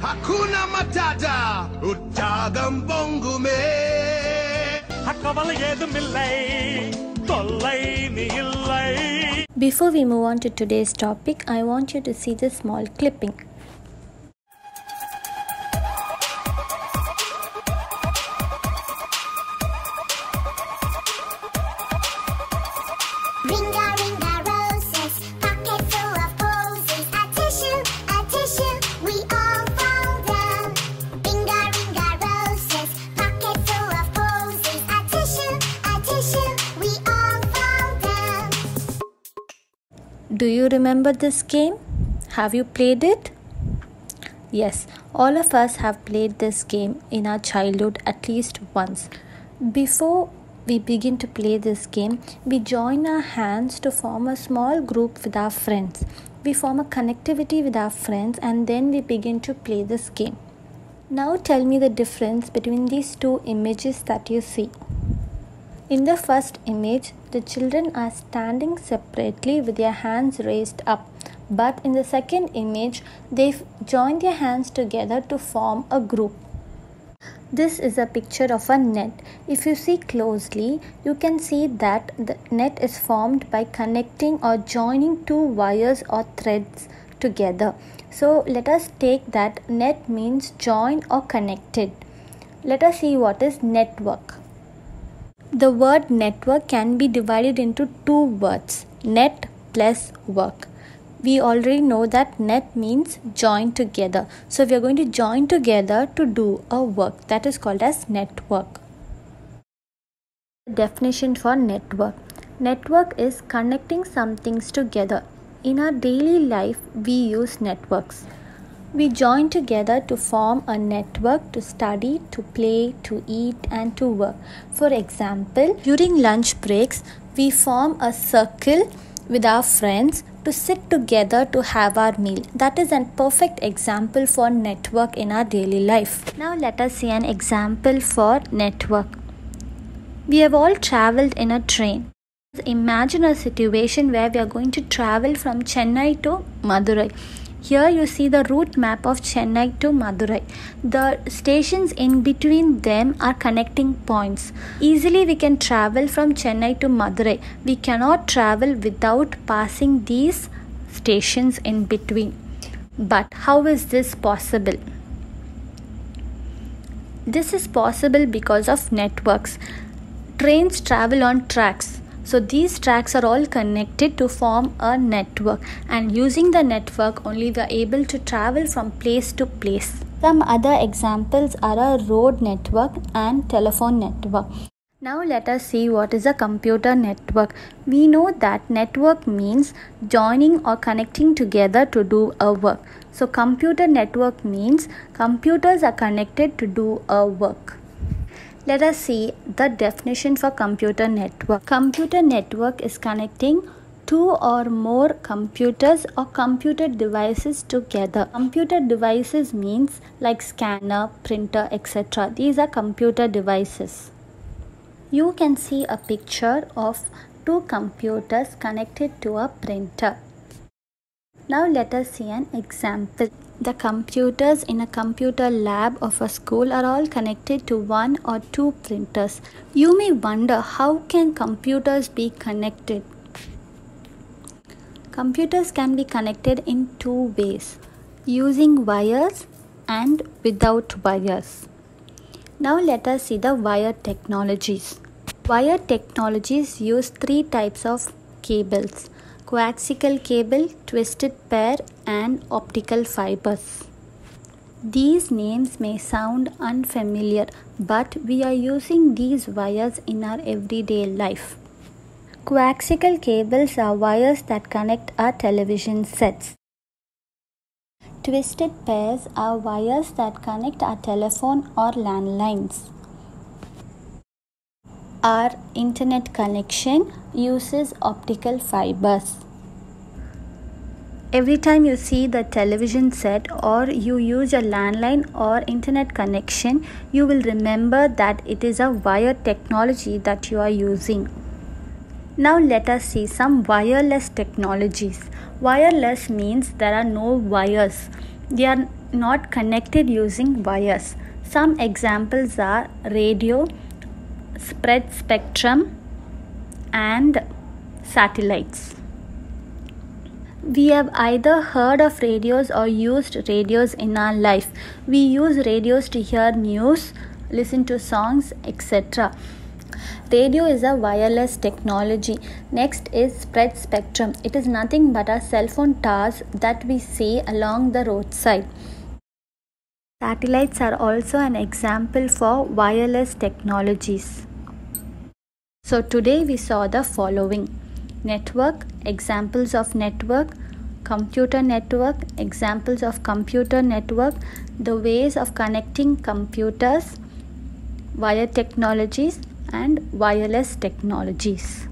Hakuna Matata, Uttagam Bongume. Hakkaval edumillai, tollai ni illai. Before we move on to today's topic, I want you to see this small clipping. Ringa, ringa roses, pocket full of posies. A tissue, we all fall down. Ringa, ringa roses, pocket full of posies. A tissue, we all fall down. Do you remember this game? Have you played it? Yes, all of us have played this game in our childhood at least once. Before we begin to play this game, we join our hands to form a small group with our friends. We form a connectivity with our friends and then we begin to play this game. Now tell me the difference between these two images that you see. In the first image, the children are standing separately with their hands raised up. But in the second image, they've joined their hands together to form a group. This is a picture of a net. If you see closely, you can see that the net is formed by connecting or joining two wires or threads together. So let us take that net means join or connected. Let us see what is network. The word network can be divided into two words, net plus work. We already know that net means join together. So we are going to join together to do a work. That is called as network. Definition for network. Network is connecting some things together. In our daily life, we use networks. We join together to form a network to study, to play, to eat and to work. For example, during lunch breaks, we form a circle with our friends to sit together to have our meal. That is a perfect example for network in our daily life. Now let us see an example for network. We have all traveled in a train. Imagine a situation where we are going to travel from Chennai to Madurai. Here you see the route map of Chennai to Madurai. The stations in between them are connecting points. Easily we can travel from Chennai to Madurai. We cannot travel without passing these stations in between. But how is this possible? This is possible because of networks. Trains travel on tracks. So these tracks are all connected to form a network, and using the network only we are able to travel from place to place. Some other examples are a road network and telephone network. Now let us see what is a computer network. We know that network means joining or connecting together to do a work. So computer network means computers are connected to do a work. Let us see the definition for computer network. Computer network is connecting two or more computers or computer devices together. Computer devices means like scanner, printer, etc. These are computer devices. You can see a picture of two computers connected to a printer. Now let us see an example. The computers in a computer lab of a school are all connected to one or two printers. You may wonder, how can computers be connected? Computers can be connected in two ways, using wires and without wires. Now let us see the wire technologies. Wire technologies use three types of cables: coaxial cable, twisted pair and optical fibers. These names may sound unfamiliar, but we are using these wires in our everyday life. Coaxial cables are wires that connect our television sets. Twisted pairs are wires that connect our telephone or landlines. Our internet connection uses optical fibers. Every time you see the television set or you use a landline or internet connection, you will remember that it is a wire technology that you are using. Now let us see some wireless technologies. Wireless means there are no wires. They are not connected using wires. Some examples are radio, spread spectrum, and satellites. We have either heard of radios or used radios in our life. We use radios to hear news, listen to songs, etc. Radio is a wireless technology. Next is spread spectrum. It is nothing but our cell phone towers that we see along the roadside. Satellites are also an example for wireless technologies. So today we saw the following: network, examples of network; computer network, examples of computer network; the ways of connecting computers; wire technologies and wireless technologies.